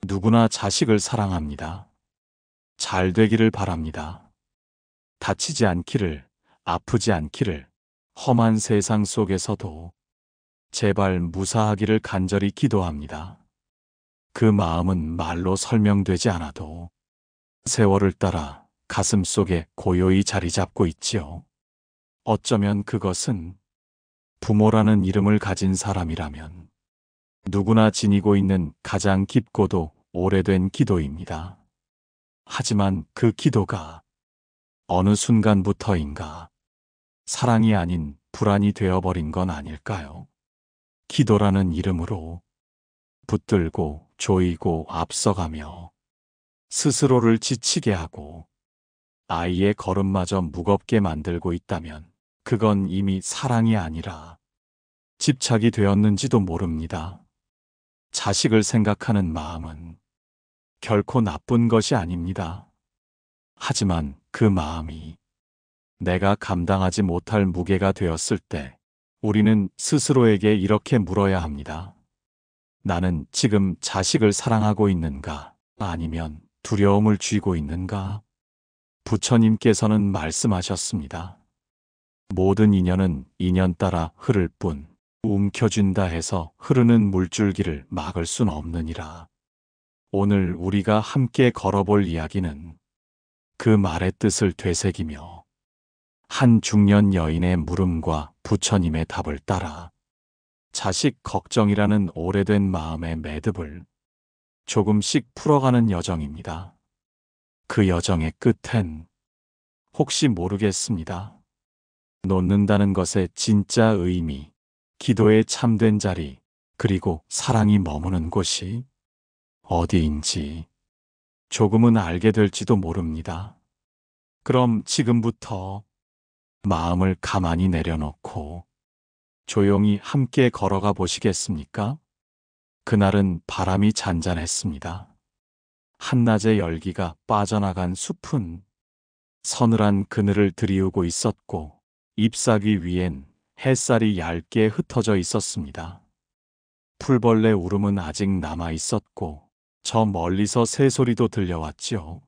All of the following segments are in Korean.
누구나 자식을 사랑합니다. 잘 되기를 바랍니다. 다치지 않기를, 아프지 않기를, 험한 세상 속에서도 제발 무사하기를 간절히 기도합니다. 그 마음은 말로 설명되지 않아도 세월을 따라 가슴 속에 고요히 자리 잡고 있지요. 어쩌면 그것은 부모라는 이름을 가진 사람이라면 누구나 지니고 있는 가장 깊고도 오래된 기도입니다. 하지만 그 기도가 어느 순간부터인가 사랑이 아닌 불안이 되어버린 건 아닐까요? 기도라는 이름으로 붙들고 조이고 앞서가며 스스로를 지치게 하고 아이의 걸음마저 무겁게 만들고 있다면 그건 이미 사랑이 아니라 집착이 되었는지도 모릅니다. 자식을 생각하는 마음은 결코 나쁜 것이 아닙니다. 하지만 그 마음이 내가 감당하지 못할 무게가 되었을 때 우리는 스스로에게 이렇게 물어야 합니다. 나는 지금 자식을 사랑하고 있는가? 아니면 두려움을 쥐고 있는가? 부처님께서는 말씀하셨습니다. 모든 인연은 인연 따라 흐를 뿐 움켜쥔다 해서 흐르는 물줄기를 막을 순 없느니라. 오늘 우리가 함께 걸어볼 이야기는 그 말의 뜻을 되새기며 한 중년 여인의 물음과 부처님의 답을 따라 자식 걱정이라는 오래된 마음의 매듭을 조금씩 풀어가는 여정입니다. 그 여정의 끝엔 혹시 모르겠습니다. 놓는다는 것의 진짜 의미, 기도의 참된 자리, 그리고 사랑이 머무는 곳이 어디인지 조금은 알게 될지도 모릅니다. 그럼 지금부터 마음을 가만히 내려놓고 조용히 함께 걸어가 보시겠습니까? 그날은 바람이 잔잔했습니다. 한낮의 열기가 빠져나간 숲은 서늘한 그늘을 드리우고 있었고 잎사귀 위엔 햇살이 얇게 흩어져 있었습니다. 풀벌레 울음은 아직 남아 있었고 저 멀리서 새소리도 들려왔지요.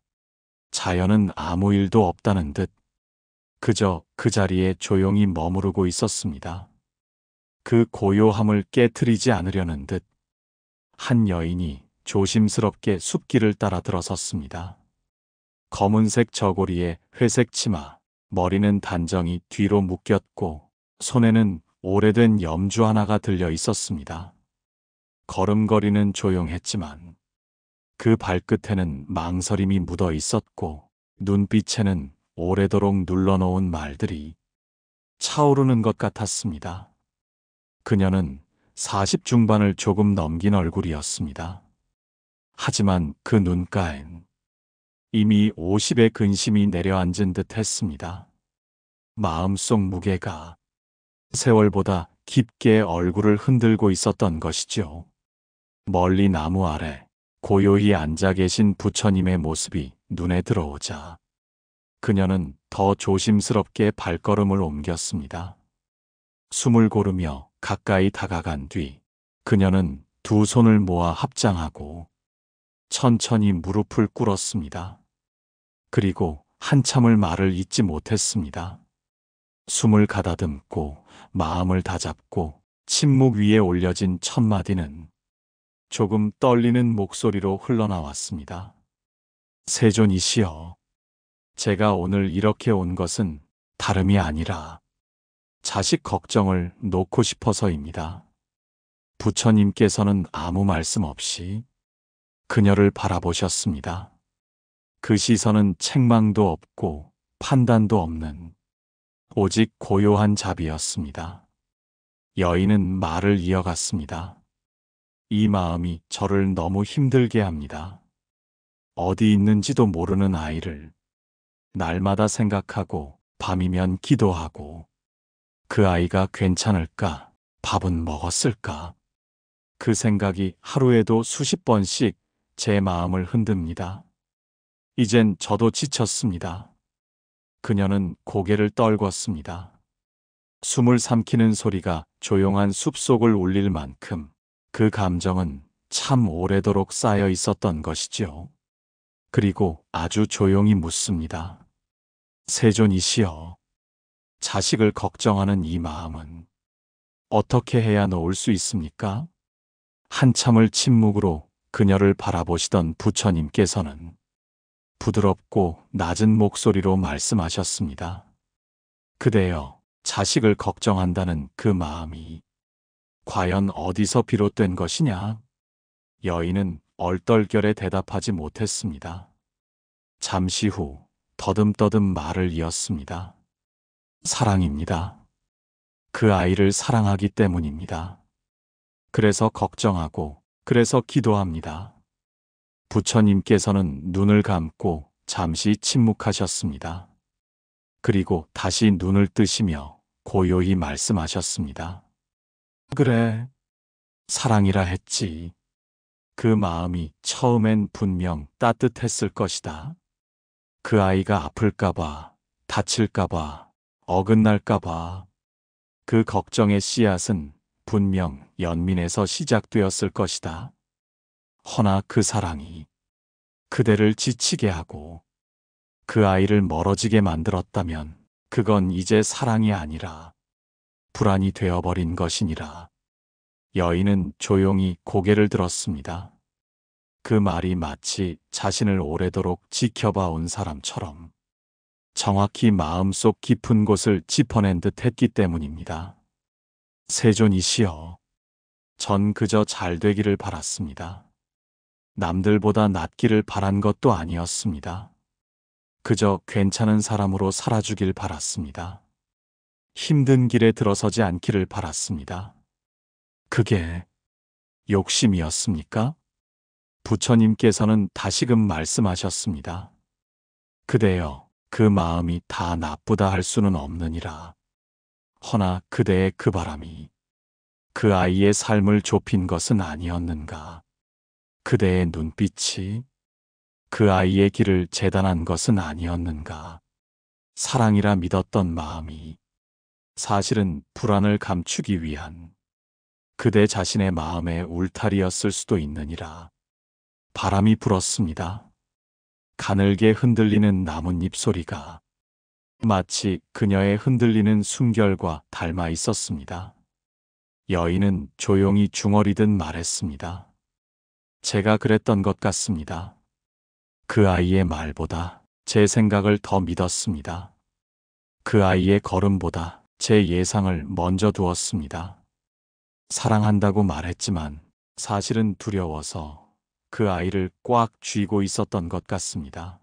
자연은 아무 일도 없다는 듯 그저 그 자리에 조용히 머무르고 있었습니다. 그 고요함을 깨트리지 않으려는 듯 한 여인이 조심스럽게 숲길을 따라 들어섰습니다. 검은색 저고리에 회색 치마, 머리는 단정히 뒤로 묶였고 손에는 오래된 염주 하나가 들려 있었습니다. 걸음걸이는 조용했지만 그 발끝에는 망설임이 묻어 있었고 눈빛에는 오래도록 눌러놓은 말들이 차오르는 것 같았습니다. 그녀는 40 중반을 조금 넘긴 얼굴이었습니다. 하지만 그 눈가엔 이미 50의 근심이 내려앉은 듯 했습니다. 마음속 무게가 세월보다 깊게 얼굴을 흔들고 있었던 것이죠. 멀리 나무 아래 고요히 앉아 계신 부처님의 모습이 눈에 들어오자 그녀는 더 조심스럽게 발걸음을 옮겼습니다. 숨을 고르며 가까이 다가간 뒤 그녀는 두 손을 모아 합장하고 천천히 무릎을 꿇었습니다. 그리고 한참을 말을 잇지 못했습니다. 숨을 가다듬고 마음을 다잡고 침묵 위에 올려진 첫 마디는 조금 떨리는 목소리로 흘러나왔습니다. 세존이시여, 제가 오늘 이렇게 온 것은 다름이 아니라 자식 걱정을 놓고 싶어서입니다. 부처님께서는 아무 말씀 없이 그녀를 바라보셨습니다. 그 시선은 책망도 없고 판단도 없는 오직 고요한 자비였습니다. 여인은 말을 이어갔습니다. 이 마음이 저를 너무 힘들게 합니다. 어디 있는지도 모르는 아이를 날마다 생각하고 밤이면 기도하고 그 아이가 괜찮을까? 밥은 먹었을까? 그 생각이 하루에도 수십 번씩 제 마음을 흔듭니다. 이젠 저도 지쳤습니다. 그녀는 고개를 떨궜습니다. 숨을 삼키는 소리가 조용한 숲속을 울릴 만큼 그 감정은 참 오래도록 쌓여 있었던 것이지요. 그리고 아주 조용히 묻습니다. 세존이시여, 자식을 걱정하는 이 마음은 어떻게 해야 놓을 수 있습니까? 한참을 침묵으로 그녀를 바라보시던 부처님께서는 부드럽고 낮은 목소리로 말씀하셨습니다. 그대여, 자식을 걱정한다는 그 마음이 과연 어디서 비롯된 것이냐? 여인은 얼떨결에 대답하지 못했습니다. 잠시 후 더듬더듬 말을 이었습니다. 사랑입니다. 그 아이를 사랑하기 때문입니다. 그래서 걱정하고, 그래서 기도합니다. 부처님께서는 눈을 감고 잠시 침묵하셨습니다. 그리고 다시 눈을 뜨시며 고요히 말씀하셨습니다. 그래, 사랑이라 했지. 그 마음이 처음엔 분명 따뜻했을 것이다. 그 아이가 아플까봐, 다칠까봐, 어긋날까봐. 그 걱정의 씨앗은 분명 연민에서 시작되었을 것이다. 허나 그 사랑이 그대를 지치게 하고 그 아이를 멀어지게 만들었다면 그건 이제 사랑이 아니라 불안이 되어버린 것이니라. 여인은 조용히 고개를 들었습니다. 그 말이 마치 자신을 오래도록 지켜봐온 사람처럼 정확히 마음속 깊은 곳을 짚어낸 듯 했기 때문입니다. 세존이시여, 전 그저 잘 되기를 바랐습니다. 남들보다 낫기를 바란 것도 아니었습니다. 그저 괜찮은 사람으로 살아주길 바랐습니다. 힘든 길에 들어서지 않기를 바랐습니다. 그게 욕심이었습니까? 부처님께서는 다시금 말씀하셨습니다. 그대여, 그 마음이 다 나쁘다 할 수는 없느니라. 허나 그대의 그 바람이 그 아이의 삶을 좁힌 것은 아니었는가? 그대의 눈빛이 그 아이의 길을 재단한 것은 아니었는가? 사랑이라 믿었던 마음이 사실은 불안을 감추기 위한 그대 자신의 마음의 울타리였을 수도 있느니라. 바람이 불었습니다. 가늘게 흔들리는 나뭇잎 소리가 마치 그녀의 흔들리는 숨결과 닮아 있었습니다. 여인은 조용히 중얼이듯 말했습니다. 제가 그랬던 것 같습니다. 그 아이의 말보다 제 생각을 더 믿었습니다. 그 아이의 걸음보다 제 예상을 먼저 두었습니다. 사랑한다고 말했지만 사실은 두려워서 그 아이를 꽉 쥐고 있었던 것 같습니다.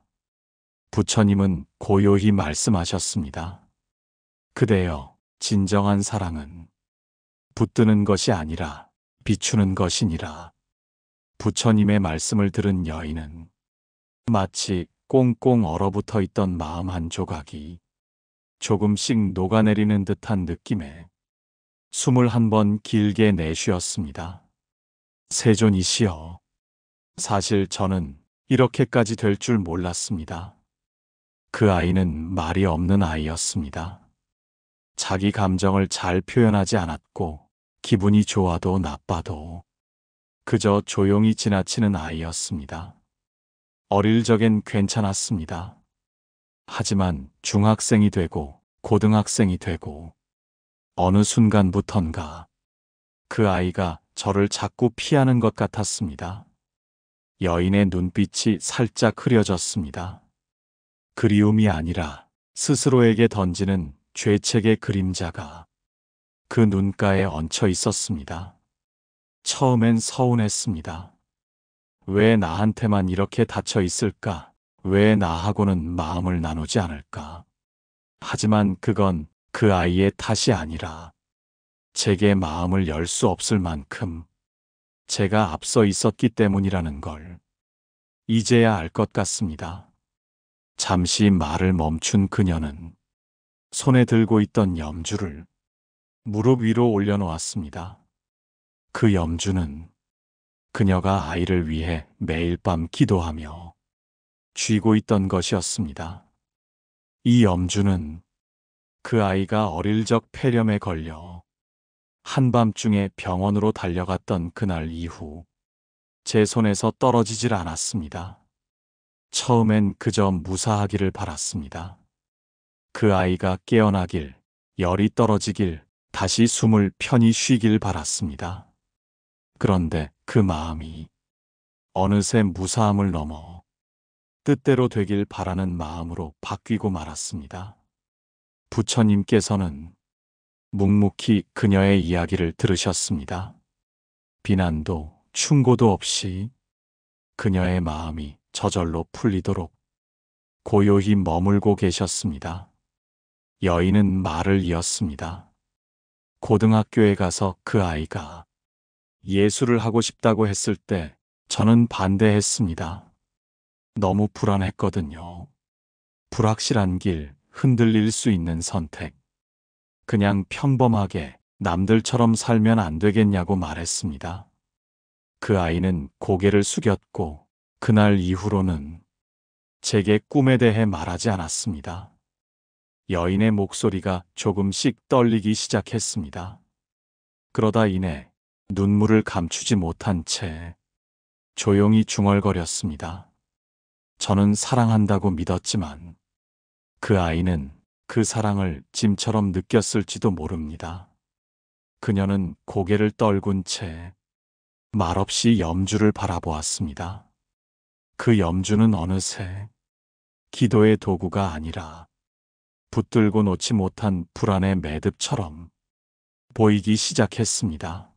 부처님은 고요히 말씀하셨습니다. 그대여, 진정한 사랑은 붙드는 것이 아니라 비추는 것이니라. 부처님의 말씀을 들은 여인은 마치 꽁꽁 얼어붙어 있던 마음 한 조각이 조금씩 녹아내리는 듯한 느낌에 숨을 한 번 길게 내쉬었습니다. 세존이시여, 사실 저는 이렇게까지 될 줄 몰랐습니다. 그 아이는 말이 없는 아이였습니다. 자기 감정을 잘 표현하지 않았고 기분이 좋아도 나빠도 그저 조용히 지나치는 아이였습니다. 어릴 적엔 괜찮았습니다. 하지만 중학생이 되고 고등학생이 되고 어느 순간부턴가 그 아이가 저를 자꾸 피하는 것 같았습니다. 여인의 눈빛이 살짝 흐려졌습니다. 그리움이 아니라 스스로에게 던지는 죄책의 그림자가 그 눈가에 얹혀 있었습니다. 처음엔 서운했습니다. 왜 나한테만 이렇게 닫혀 있을까? 왜 나하고는 마음을 나누지 않을까? 하지만 그건 그 아이의 탓이 아니라 제게 마음을 열 수 없을 만큼 제가 앞서 있었기 때문이라는 걸 이제야 알 것 같습니다. 잠시 말을 멈춘 그녀는 손에 들고 있던 염주를 무릎 위로 올려놓았습니다. 그 염주는 그녀가 아이를 위해 매일 밤 기도하며 쥐고 있던 것이었습니다. 이 염주는 그 아이가 어릴 적 폐렴에 걸려 한밤중에 병원으로 달려갔던 그날 이후 제 손에서 떨어지질 않았습니다. 처음엔 그저 무사하기를 바랐습니다. 그 아이가 깨어나길, 열이 떨어지길, 다시 숨을 편히 쉬길 바랐습니다. 그런데 그 마음이 어느새 무사함을 넘어 뜻대로 되길 바라는 마음으로 바뀌고 말았습니다. 부처님께서는 묵묵히 그녀의 이야기를 들으셨습니다. 비난도 충고도 없이 그녀의 마음이 저절로 풀리도록 고요히 머물고 계셨습니다. 여인은 말을 이었습니다. 고등학교에 가서 그 아이가 예술을 하고 싶다고 했을 때 저는 반대했습니다. 너무 불안했거든요. 불확실한 길, 흔들릴 수 있는 선택. 그냥 평범하게 남들처럼 살면 안 되겠냐고 말했습니다. 그 아이는 고개를 숙였고 그날 이후로는 제게 꿈에 대해 말하지 않았습니다. 여인의 목소리가 조금씩 떨리기 시작했습니다. 그러다 이내 눈물을 감추지 못한 채 조용히 중얼거렸습니다. 저는 사랑한다고 믿었지만 그 아이는 그 사랑을 짐처럼 느꼈을지도 모릅니다. 그녀는 고개를 떨군 채 말없이 염주를 바라보았습니다. 그 염주는 어느새 기도의 도구가 아니라 붙들고 놓지 못한 불안의 매듭처럼 보이기 시작했습니다.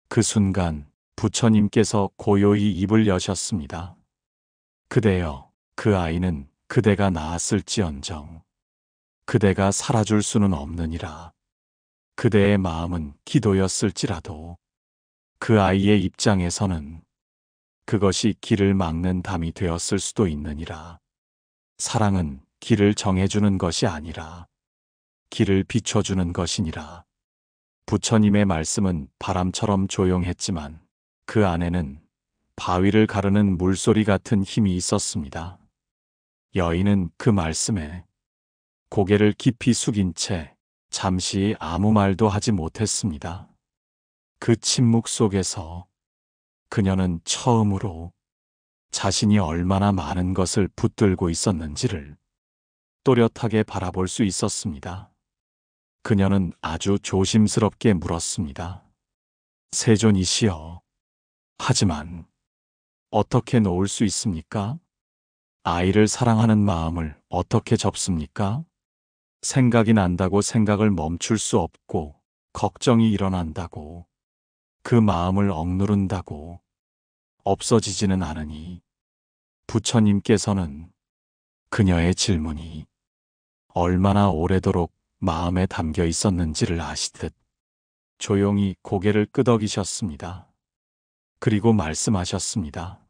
그 순간 부처님께서 고요히 입을 여셨습니다. 그대여, 그 아이는 그대가 낳았을지언정 그대가 살아줄 수는 없느니라. 그대의 마음은 기도였을지라도 그 아이의 입장에서는 그것이 길을 막는 담이 되었을 수도 있느니라. 사랑은 길을 정해주는 것이 아니라 길을 비춰주는 것이니라. 부처님의 말씀은 바람처럼 조용했지만 그 안에는 바위를 가르는 물소리 같은 힘이 있었습니다. 여인은 그 말씀에 고개를 깊이 숙인 채 잠시 아무 말도 하지 못했습니다. 그 침묵 속에서 그녀는 처음으로 자신이 얼마나 많은 것을 붙들고 있었는지를 또렷하게 바라볼 수 있었습니다. 그녀는 아주 조심스럽게 물었습니다. 세존이시여, 하지만 어떻게 놓을 수 있습니까? 아이를 사랑하는 마음을 어떻게 접습니까? 생각이 난다고 생각을 멈출 수 없고, 걱정이 일어난다고, 그 마음을 억누른다고 없어지지는 않으니. 부처님께서는 그녀의 질문이 얼마나 오래도록 마음에 담겨 있었는지를 아시듯 조용히 고개를 끄덕이셨습니다. 그리고 말씀하셨습니다.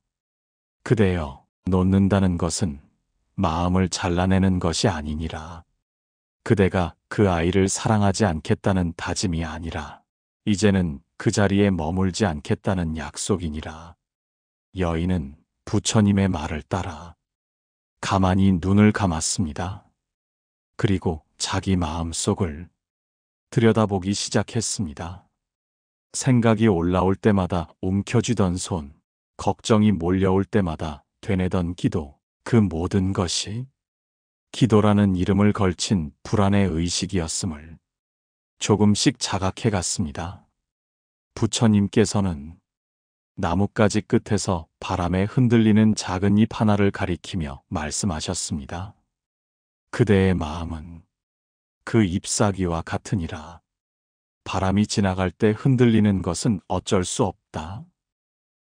그대여, 놓는다는 것은 마음을 잘라내는 것이 아니니라. 그대가 그 아이를 사랑하지 않겠다는 다짐이 아니라 이제는 그 자리에 머물지 않겠다는 약속이니라. 여인은 부처님의 말을 따라 가만히 눈을 감았습니다. 그리고 자기 마음속을 들여다보기 시작했습니다. 생각이 올라올 때마다 움켜쥐던 손, 걱정이 몰려올 때마다 되뇌던 기도, 그 모든 것이 기도라는 이름을 걸친 불안의 의식이었음을 조금씩 자각해 갔습니다. 부처님께서는 나뭇가지 끝에서 바람에 흔들리는 작은 잎 하나를 가리키며 말씀하셨습니다. 그대의 마음은 그 잎사귀와 같으니라. 바람이 지나갈 때 흔들리는 것은 어쩔 수 없다.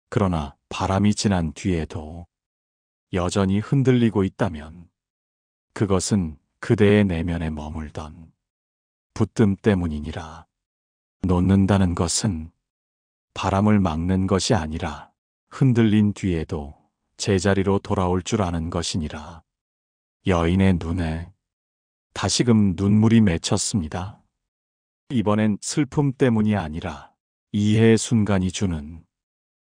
그러나 바람이 지난 뒤에도 여전히 흔들리고 있다면 그것은 그대의 내면에 머물던 붙듦 때문이니라. 놓는다는 것은 바람을 막는 것이 아니라 흔들린 뒤에도 제자리로 돌아올 줄 아는 것이니라. 여인의 눈에 다시금 눈물이 맺혔습니다. 이번엔 슬픔 때문이 아니라 이해의 순간이 주는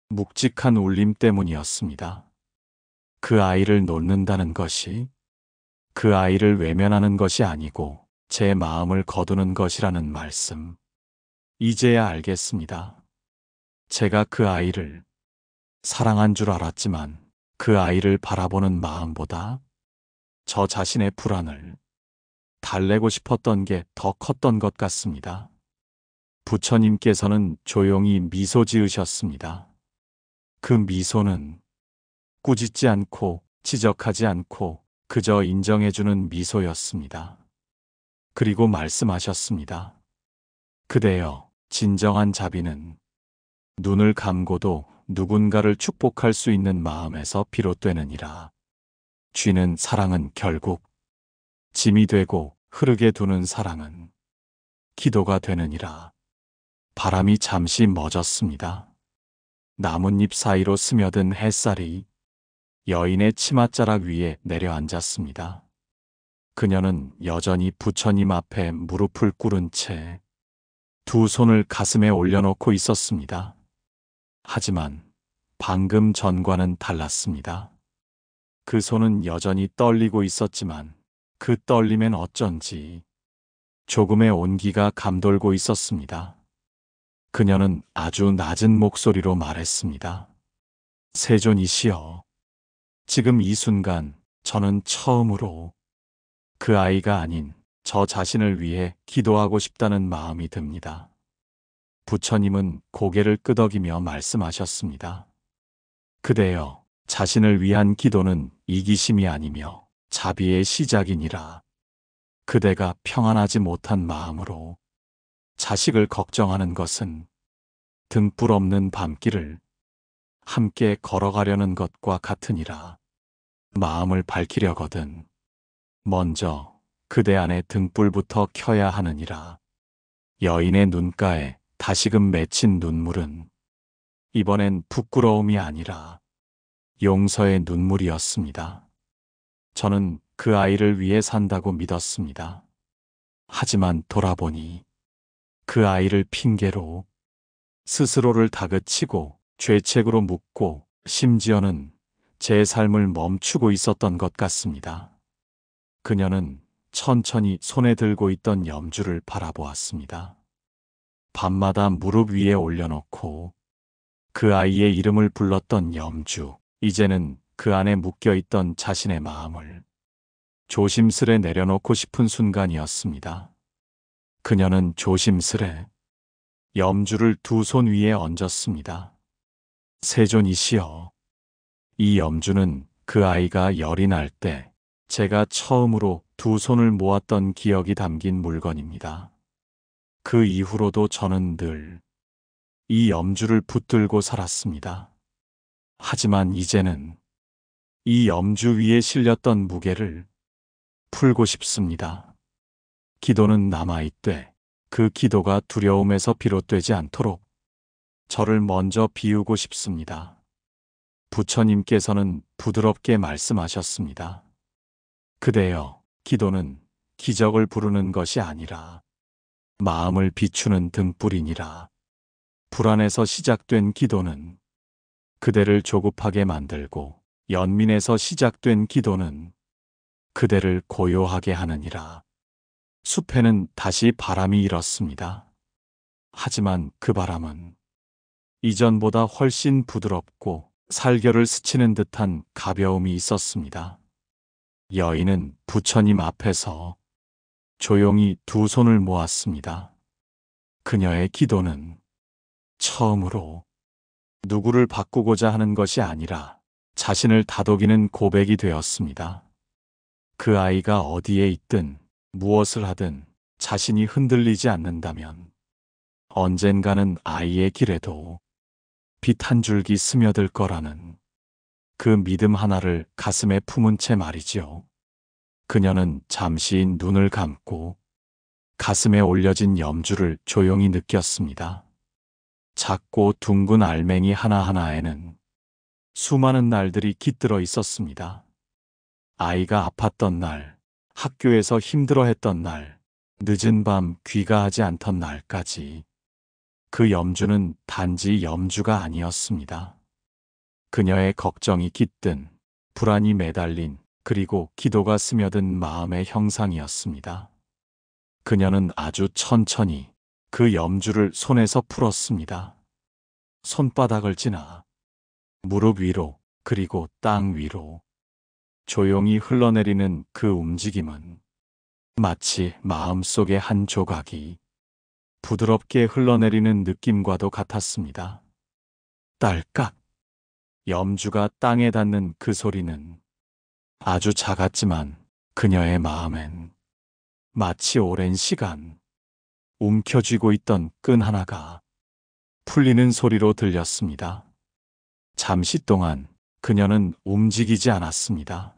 묵직한 울림 때문이었습니다. 그 아이를 놓는다는 것이 그 아이를 외면하는 것이 아니고 제 마음을 거두는 것이라는 말씀. 이제야 알겠습니다. 제가 그 아이를 사랑한 줄 알았지만 그 아이를 바라보는 마음보다 저 자신의 불안을 달래고 싶었던 게 더 컸던 것 같습니다. 부처님께서는 조용히 미소 지으셨습니다. 그 미소는 꾸짖지 않고 지적하지 않고 그저 인정해주는 미소였습니다. 그리고 말씀하셨습니다. 그대여, 진정한 자비는 눈을 감고도 누군가를 축복할 수 있는 마음에서 비롯되느니라. 쥐는 사랑은 결국 짐이 되고 흐르게 두는 사랑은 기도가 되느니라. 바람이 잠시 멎었습니다. 나뭇잎 사이로 스며든 햇살이 여인의 치맛자락 위에 내려앉았습니다. 그녀는 여전히 부처님 앞에 무릎을 꿇은 채 두 손을 가슴에 올려놓고 있었습니다. 하지만 방금 전과는 달랐습니다. 그 손은 여전히 떨리고 있었지만 그 떨림엔 어쩐지 조금의 온기가 감돌고 있었습니다. 그녀는 아주 낮은 목소리로 말했습니다. 세존이시여, 지금 이 순간 저는 처음으로 그 아이가 아닌 저 자신을 위해 기도하고 싶다는 마음이 듭니다. 부처님은 고개를 끄덕이며 말씀하셨습니다. 그대여, 자신을 위한 기도는 이기심이 아니며 자비의 시작이니라. 그대가 평안하지 못한 마음으로 자식을 걱정하는 것은 등불 없는 밤길을 함께 걸어가려는 것과 같으니라. 마음을 밝히려거든 먼저 그대 안에 등불부터 켜야 하느니라. 여인의 눈가에 다시금 맺힌 눈물은 이번엔 부끄러움이 아니라 용서의 눈물이었습니다. 저는 그 아이를 위해 산다고 믿었습니다. 하지만 돌아보니 그 아이를 핑계로 스스로를 다그치고 죄책으로 묻고 심지어는 제 삶을 멈추고 있었던 것 같습니다. 그녀는 천천히 손에 들고 있던 염주를 바라보았습니다. 밤마다 무릎 위에 올려놓고 그 아이의 이름을 불렀던 염주, 이제는 그 안에 묶여있던 자신의 마음을 조심스레 내려놓고 싶은 순간이었습니다. 그녀는 조심스레 염주를 두 손 위에 얹었습니다. 세존이시여, 이 염주는 그 아이가 열이 날 때 제가 처음으로 두 손을 모았던 기억이 담긴 물건입니다. 그 이후로도 저는 늘 이 염주를 붙들고 살았습니다. 하지만 이제는 이 염주 위에 실렸던 무게를 풀고 싶습니다. 기도는 남아있되 그 기도가 두려움에서 비롯되지 않도록 저를 먼저 비우고 싶습니다. 부처님께서는 부드럽게 말씀하셨습니다. 그대여, 기도는 기적을 부르는 것이 아니라 마음을 비추는 등불이니라. 불안에서 시작된 기도는 그대를 조급하게 만들고 연민에서 시작된 기도는 그대를 고요하게 하느니라. 숲에는 다시 바람이 일었습니다. 하지만 그 바람은 이전보다 훨씬 부드럽고 살결을 스치는 듯한 가벼움이 있었습니다. 여인은 부처님 앞에서 조용히 두 손을 모았습니다. 그녀의 기도는 처음으로 누구를 바꾸고자 하는 것이 아니라 자신을 다독이는 고백이 되었습니다. 그 아이가 어디에 있든 무엇을 하든 자신이 흔들리지 않는다면 언젠가는 아이의 길에도 빛 한 줄기 스며들 거라는 그 믿음 하나를 가슴에 품은 채 말이지요. 그녀는 잠시 눈을 감고 가슴에 올려진 염주를 조용히 느꼈습니다. 작고 둥근 알맹이 하나하나에는 수많은 날들이 깃들어 있었습니다. 아이가 아팠던 날, 학교에서 힘들어했던 날, 늦은 밤 귀가하지 않던 날까지 그 염주는 단지 염주가 아니었습니다. 그녀의 걱정이 깃든, 불안이 매달린, 그리고 기도가 스며든 마음의 형상이었습니다. 그녀는 아주 천천히 그 염주를 손에서 풀었습니다. 손바닥을 지나 무릎 위로, 그리고 땅 위로 조용히 흘러내리는 그 움직임은 마치 마음속의 한 조각이 부드럽게 흘러내리는 느낌과도 같았습니다. 딸깍. 염주가 땅에 닿는 그 소리는 아주 작았지만 그녀의 마음엔 마치 오랜 시간 움켜쥐고 있던 끈 하나가 풀리는 소리로 들렸습니다. 잠시 동안 그녀는 움직이지 않았습니다.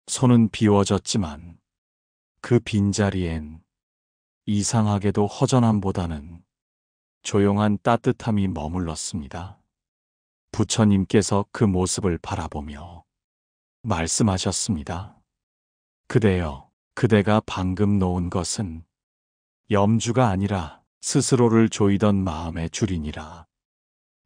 손은 비워졌지만 그 빈자리엔 이상하게도 허전함보다는 조용한 따뜻함이 머물렀습니다. 부처님께서 그 모습을 바라보며 말씀하셨습니다. 그대여, 그대가 방금 놓은 것은 염주가 아니라 스스로를 조이던 마음의 줄이니라.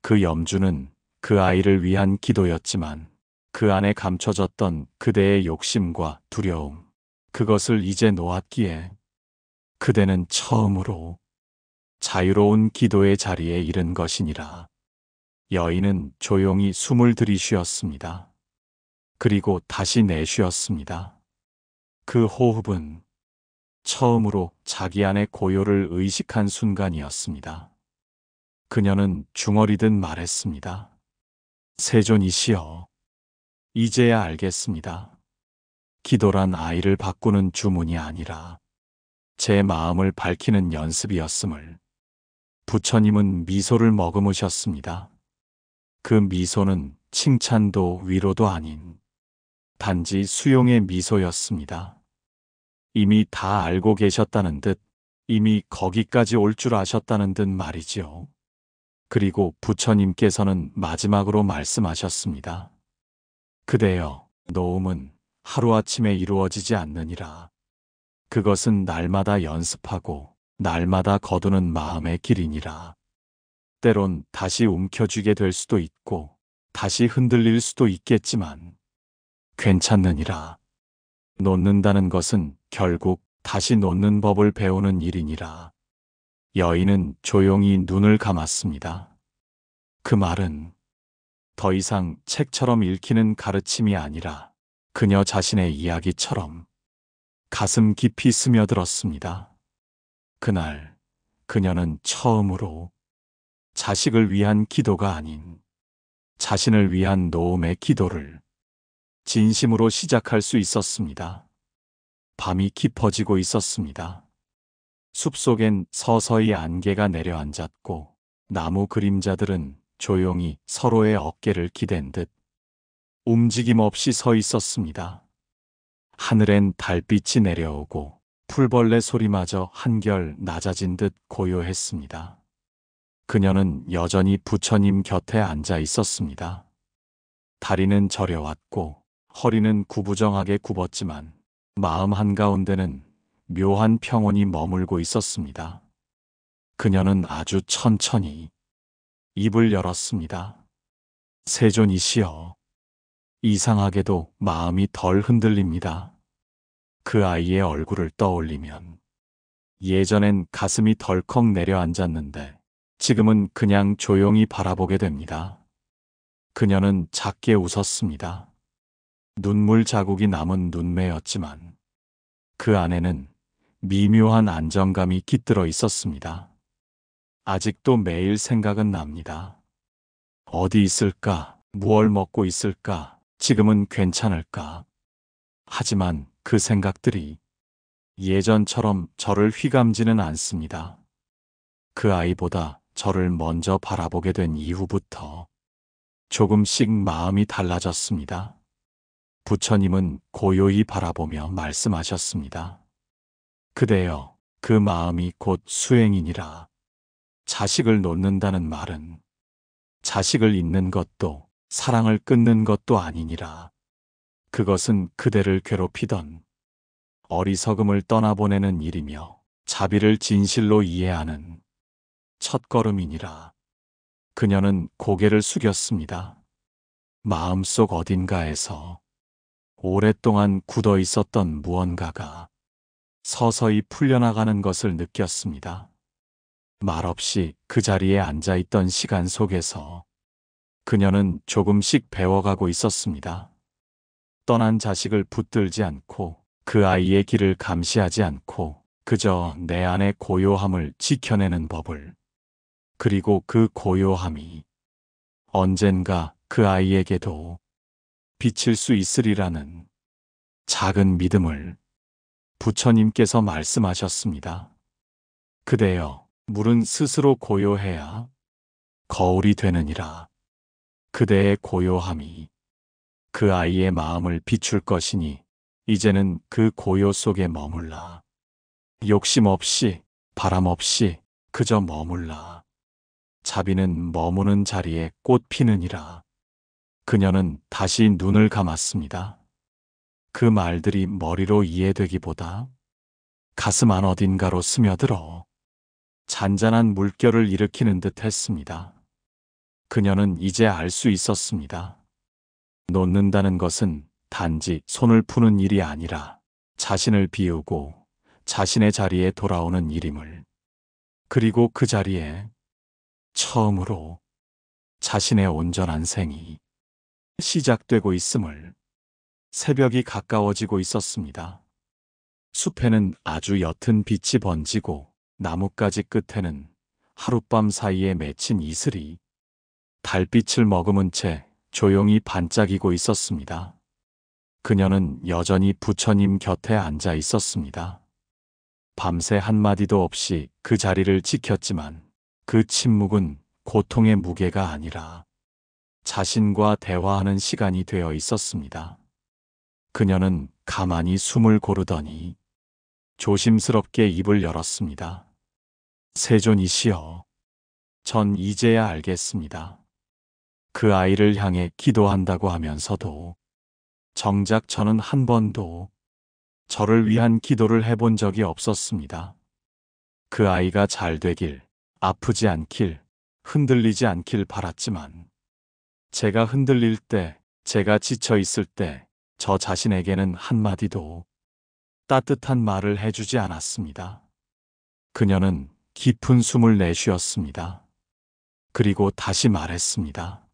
그 염주는 그 아이를 위한 기도였지만 그 안에 감춰졌던 그대의 욕심과 두려움, 그것을 이제 놓았기에 그대는 처음으로 자유로운 기도의 자리에 이른 것이니라. 여인은 조용히 숨을 들이쉬었습니다. 그리고 다시 내쉬었습니다. 그 호흡은 처음으로 자기 안의 고요를 의식한 순간이었습니다. 그녀는 중얼이듯 말했습니다. 세존이시여, 이제야 알겠습니다. 기도란 아이를 바꾸는 주문이 아니라 제 마음을 밝히는 연습이었음을. 부처님은 미소를 머금으셨습니다. 그 미소는 칭찬도 위로도 아닌 단지 수용의 미소였습니다. 이미 다 알고 계셨다는 듯, 이미 거기까지 올 줄 아셨다는 듯 말이지요. 그리고 부처님께서는 마지막으로 말씀하셨습니다. 그대여, 놓음은 하루아침에 이루어지지 않느니라. 그것은 날마다 연습하고 날마다 거두는 마음의 길이니라. 때론 다시 움켜쥐게 될 수도 있고 다시 흔들릴 수도 있겠지만 괜찮느니라. 놓는다는 것은 결국 다시 놓는 법을 배우는 일이니라. 여인은 조용히 눈을 감았습니다. 그 말은 더 이상 책처럼 읽히는 가르침이 아니라 그녀 자신의 이야기처럼 가슴 깊이 스며들었습니다. 그날 그녀는 처음으로 자식을 위한 기도가 아닌 자신을 위한 놓음의 기도를 진심으로 시작할 수 있었습니다. 밤이 깊어지고 있었습니다. 숲속엔 서서히 안개가 내려앉았고 나무 그림자들은 조용히 서로의 어깨를 기댄 듯 움직임 없이 서 있었습니다. 하늘엔 달빛이 내려오고 풀벌레 소리마저 한결 낮아진 듯 고요했습니다. 그녀는 여전히 부처님 곁에 앉아 있었습니다. 다리는 저려왔고 허리는 구부정하게 굽었지만 마음 한가운데는 묘한 평온이 머물고 있었습니다. 그녀는 아주 천천히 입을 열었습니다. 세존이시여, 이상하게도 마음이 덜 흔들립니다. 그 아이의 얼굴을 떠올리면 예전엔 가슴이 덜컥 내려앉았는데 지금은 그냥 조용히 바라보게 됩니다. 그녀는 작게 웃었습니다. 눈물 자국이 남은 눈매였지만 그 안에는 미묘한 안정감이 깃들어 있었습니다. 아직도 매일 생각은 납니다. 어디 있을까? 무얼 먹고 있을까? 지금은 괜찮을까? 하지만 그 생각들이 예전처럼 저를 휘감지는 않습니다. 그 아이보다 저를 먼저 바라보게 된 이후부터 조금씩 마음이 달라졌습니다. 부처님은 고요히 바라보며 말씀하셨습니다. 그대여, 그 마음이 곧 수행이니라. 자식을 놓는다는 말은 자식을 잊는 것도 사랑을 끊는 것도 아니니라. 그것은 그대를 괴롭히던 어리석음을 떠나보내는 일이며 자비를 진실로 이해하는 첫걸음이니라. 그녀는 고개를 숙였습니다. 마음속 어딘가에서 오랫동안 굳어 있었던 무언가가 서서히 풀려나가는 것을 느꼈습니다. 말없이 그 자리에 앉아 있던 시간 속에서 그녀는 조금씩 배워가고 있었습니다. 떠난 자식을 붙들지 않고 그 아이의 길을 감시하지 않고 그저 내 안의 고요함을 지켜내는 법을, 그리고 그 고요함이 언젠가 그 아이에게도 비칠 수 있으리라는 작은 믿음을 부처님께서 말씀하셨습니다. 그대여, 물은 스스로 고요해야 거울이 되느니라. 그대의 고요함이 그 아이의 마음을 비출 것이니 이제는 그 고요 속에 머물라. 욕심 없이, 바람 없이 그저 머물라. 자비는 머무는 자리에 꽃 피느니라. 그녀는 다시 눈을 감았습니다. 그 말들이 머리로 이해되기보다 가슴 안 어딘가로 스며들어 잔잔한 물결을 일으키는 듯 했습니다. 그녀는 이제 알 수 있었습니다. 놓는다는 것은 단지 손을 푸는 일이 아니라 자신을 비우고 자신의 자리에 돌아오는 일임을, 그리고 그 자리에 처음으로 자신의 온전한 생이 시작되고 있음을. 새벽이 가까워지고 있었습니다. 숲에는 아주 옅은 빛이 번지고 나뭇가지 끝에는 하룻밤 사이에 맺힌 이슬이 달빛을 머금은 채 조용히 반짝이고 있었습니다. 그녀는 여전히 부처님 곁에 앉아 있었습니다. 밤새 한마디도 없이 그 자리를 지켰지만 그 침묵은 고통의 무게가 아니라 자신과 대화하는 시간이 되어 있었습니다. 그녀는 가만히 숨을 고르더니 조심스럽게 입을 열었습니다. 세존이시여, 전 이제야 알겠습니다. 그 아이를 향해 기도한다고 하면서도 정작 저는 한 번도 저를 위한 기도를 해본 적이 없었습니다. 그 아이가 잘 되길, 아프지 않길, 흔들리지 않길 바랐지만 제가 흔들릴 때, 제가 지쳐 있을 때 저 자신에게는 한마디도 따뜻한 말을 해주지 않았습니다. 그녀는 깊은 숨을 내쉬었습니다. 그리고 다시 말했습니다.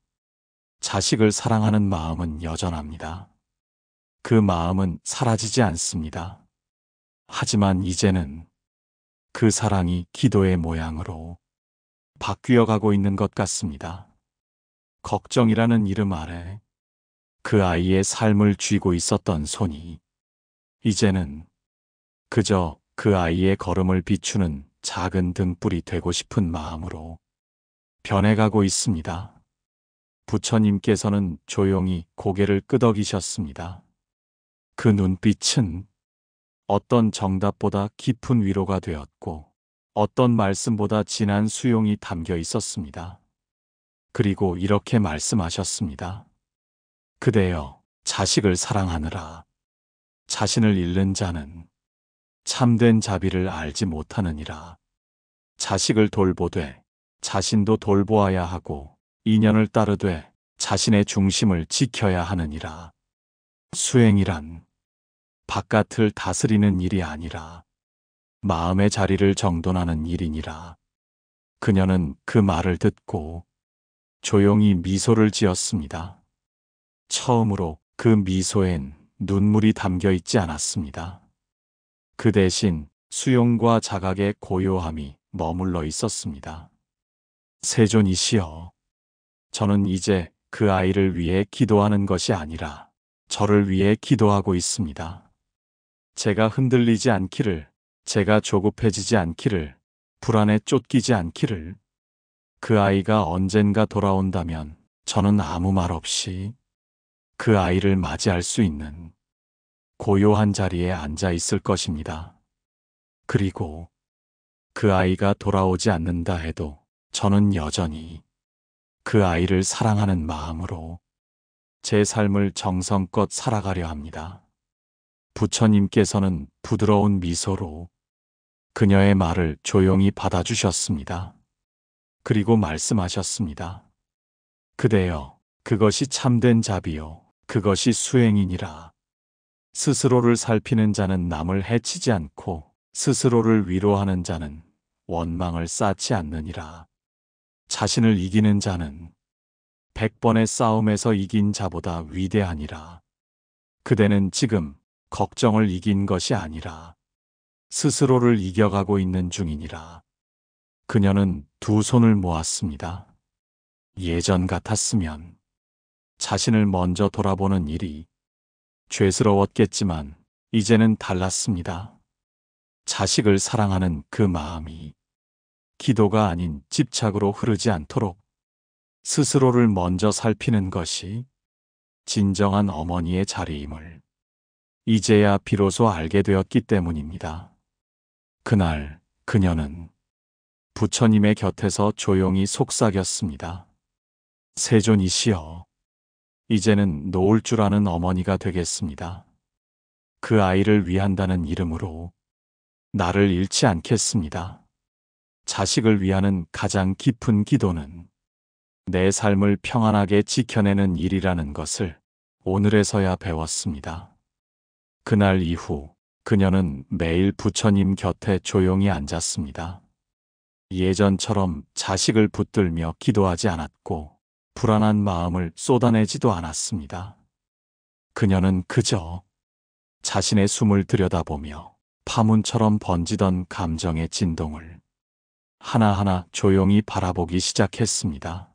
자식을 사랑하는 마음은 여전합니다. 그 마음은 사라지지 않습니다. 하지만 이제는 그 사랑이 기도의 모양으로 바뀌어 가고 있는 것 같습니다. 걱정이라는 이름 아래 그 아이의 삶을 쥐고 있었던 손이 이제는 그저 그 아이의 걸음을 비추는 작은 등불이 되고 싶은 마음으로 변해가고 있습니다. 부처님께서는 조용히 고개를 끄덕이셨습니다. 그 눈빛은 어떤 정답보다 깊은 위로가 되었고 어떤 말씀보다 진한 수용이 담겨 있었습니다. 그리고 이렇게 말씀하셨습니다. 그대여, 자식을 사랑하느라 자신을 잃는 자는 참된 자비를 알지 못하느니라. 자식을 돌보되 자신도 돌보아야 하고 인연을 따르되 자신의 중심을 지켜야 하느니라. 수행이란 바깥을 다스리는 일이 아니라 마음의 자리를 정돈하는 일이니라. 그녀는 그 말을 듣고 조용히 미소를 지었습니다. 처음으로 그 미소엔 눈물이 담겨 있지 않았습니다. 그 대신 수용과 자각의 고요함이 머물러 있었습니다. 세존이시여, 저는 이제 그 아이를 위해 기도하는 것이 아니라 저를 위해 기도하고 있습니다. 제가 흔들리지 않기를, 제가 조급해지지 않기를, 불안에 쫓기지 않기를. 그 아이가 언젠가 돌아온다면 저는 아무 말 없이 그 아이를 맞이할 수 있는 고요한 자리에 앉아 있을 것입니다. 그리고 그 아이가 돌아오지 않는다 해도 저는 여전히 그 아이를 사랑하는 마음으로 제 삶을 정성껏 살아가려 합니다. 부처님께서는 부드러운 미소로 그녀의 말을 조용히 받아주셨습니다. 그리고 말씀하셨습니다. 그대여, 그것이 참된 자비요, 그것이 수행이니라. 스스로를 살피는 자는 남을 해치지 않고 스스로를 위로하는 자는 원망을 쌓지 않느니라. 자신을 이기는 자는 100번의 싸움에서 이긴 자보다 위대하니라. 그대는 지금 걱정을 이긴 것이 아니라 스스로를 이겨가고 있는 중이니라. 그녀는 두 손을 모았습니다. 예전 같았으면 자신을 먼저 돌아보는 일이 죄스러웠겠지만 이제는 달랐습니다. 자식을 사랑하는 그 마음이 기도가 아닌 집착으로 흐르지 않도록 스스로를 먼저 살피는 것이 진정한 어머니의 자리임을 이제야 비로소 알게 되었기 때문입니다. 그날 그녀는 부처님의 곁에서 조용히 속삭였습니다. 세존이시여, 이제는 놓을 줄 아는 어머니가 되겠습니다. 그 아이를 위한다는 이름으로 나를 잃지 않겠습니다. 자식을 위하는 가장 깊은 기도는 내 삶을 평안하게 지켜내는 일이라는 것을 오늘에서야 배웠습니다. 그날 이후 그녀는 매일 부처님 곁에 조용히 앉았습니다. 예전처럼 자식을 붙들며 기도하지 않았고 불안한 마음을 쏟아내지도 않았습니다. 그녀는 그저 자신의 숨을 들여다보며 파문처럼 번지던 감정의 진동을 하나하나 조용히 바라보기 시작했습니다.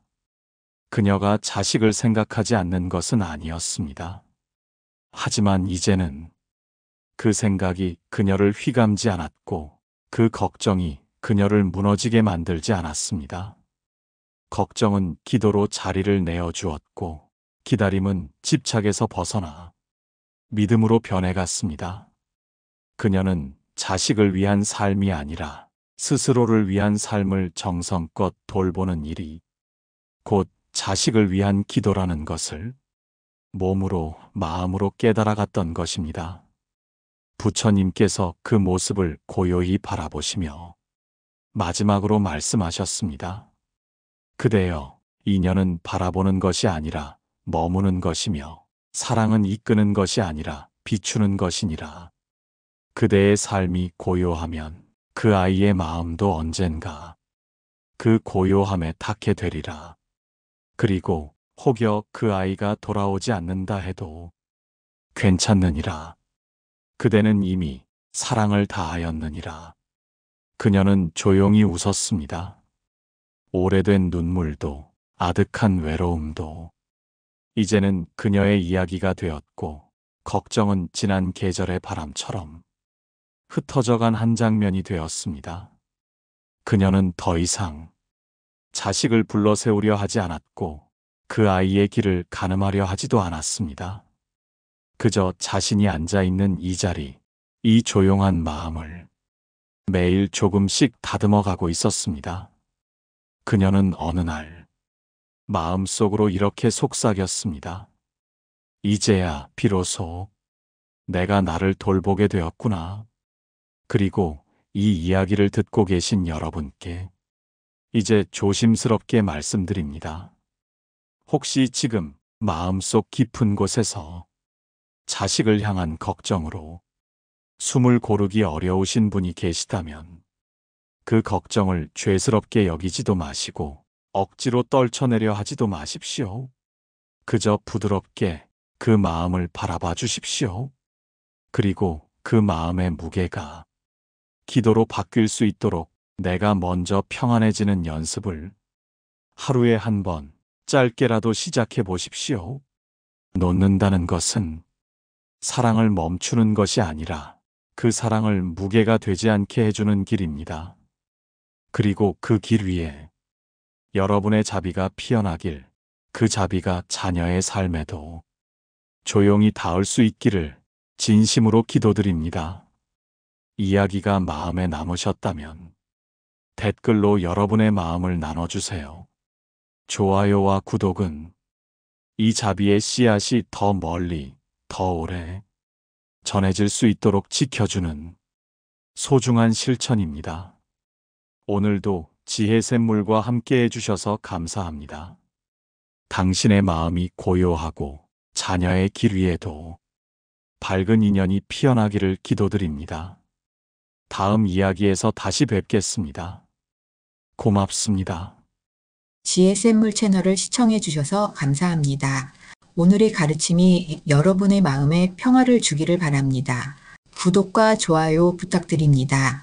그녀가 자식을 생각하지 않는 것은 아니었습니다. 하지만 이제는 그 생각이 그녀를 휘감지 않았고 그 걱정이 그녀를 무너지게 만들지 않았습니다. 걱정은 기도로 자리를 내어주었고 기다림은 집착에서 벗어나 믿음으로 변해갔습니다. 그녀는 자식을 위한 삶이 아니라 스스로를 위한 삶을 정성껏 돌보는 일이 곧 자식을 위한 기도라는 것을 몸으로 마음으로 깨달아갔던 것입니다. 부처님께서 그 모습을 고요히 바라보시며 마지막으로 말씀하셨습니다. 그대여, 인연은 바라보는 것이 아니라 머무는 것이며 사랑은 이끄는 것이 아니라 비추는 것이니라. 그대의 삶이 고요하면 그 아이의 마음도 언젠가 그 고요함에 닿게 되리라. 그리고 혹여 그 아이가 돌아오지 않는다 해도 괜찮느니라. 그대는 이미 사랑을 다하였느니라. 그녀는 조용히 웃었습니다. 오래된 눈물도 아득한 외로움도 이제는 그녀의 이야기가 되었고 걱정은 지난 계절의 바람처럼 흩어져간 한 장면이 되었습니다. 그녀는 더 이상 자식을 불러 세우려 하지 않았고 그 아이의 길을 가늠하려 하지도 않았습니다. 그저 자신이 앉아있는 이 자리, 이 조용한 마음을 매일 조금씩 다듬어 가고 있었습니다. 그녀는 어느 날 마음속으로 이렇게 속삭였습니다. 이제야 비로소 내가 나를 돌보게 되었구나. 그리고 이 이야기를 듣고 계신 여러분께 이제 조심스럽게 말씀드립니다. 혹시 지금 마음속 깊은 곳에서 자식을 향한 걱정으로 숨을 고르기 어려우신 분이 계시다면 그 걱정을 죄스럽게 여기지도 마시고 억지로 떨쳐내려 하지도 마십시오. 그저 부드럽게 그 마음을 바라봐 주십시오. 그리고 그 마음의 무게가 기도로 바뀔 수 있도록 내가 먼저 평안해지는 연습을 하루에 한 번 짧게라도 시작해 보십시오. 놓는다는 것은 사랑을 멈추는 것이 아니라 그 사랑을 무게가 되지 않게 해주는 길입니다. 그리고 그 길 위에 여러분의 자비가 피어나길, 그 자비가 자녀의 삶에도 조용히 닿을 수 있기를 진심으로 기도드립니다. 이야기가 마음에 남으셨다면 댓글로 여러분의 마음을 나눠주세요. 좋아요와 구독은 이 자비의 씨앗이 더 멀리, 더 오래 전해질 수 있도록 지켜주는 소중한 실천입니다. 오늘도 지혜 샘물과 함께 해주셔서 감사합니다. 당신의 마음이 고요하고 자녀의 길 위에도 밝은 인연이 피어나기를 기도드립니다. 다음 이야기에서 다시 뵙겠습니다. 고맙습니다. 지혜 샘물 채널을 시청해 주셔서 감사합니다. 오늘의 가르침이 여러분의 마음에 평화를 주기를 바랍니다. 구독과 좋아요 부탁드립니다.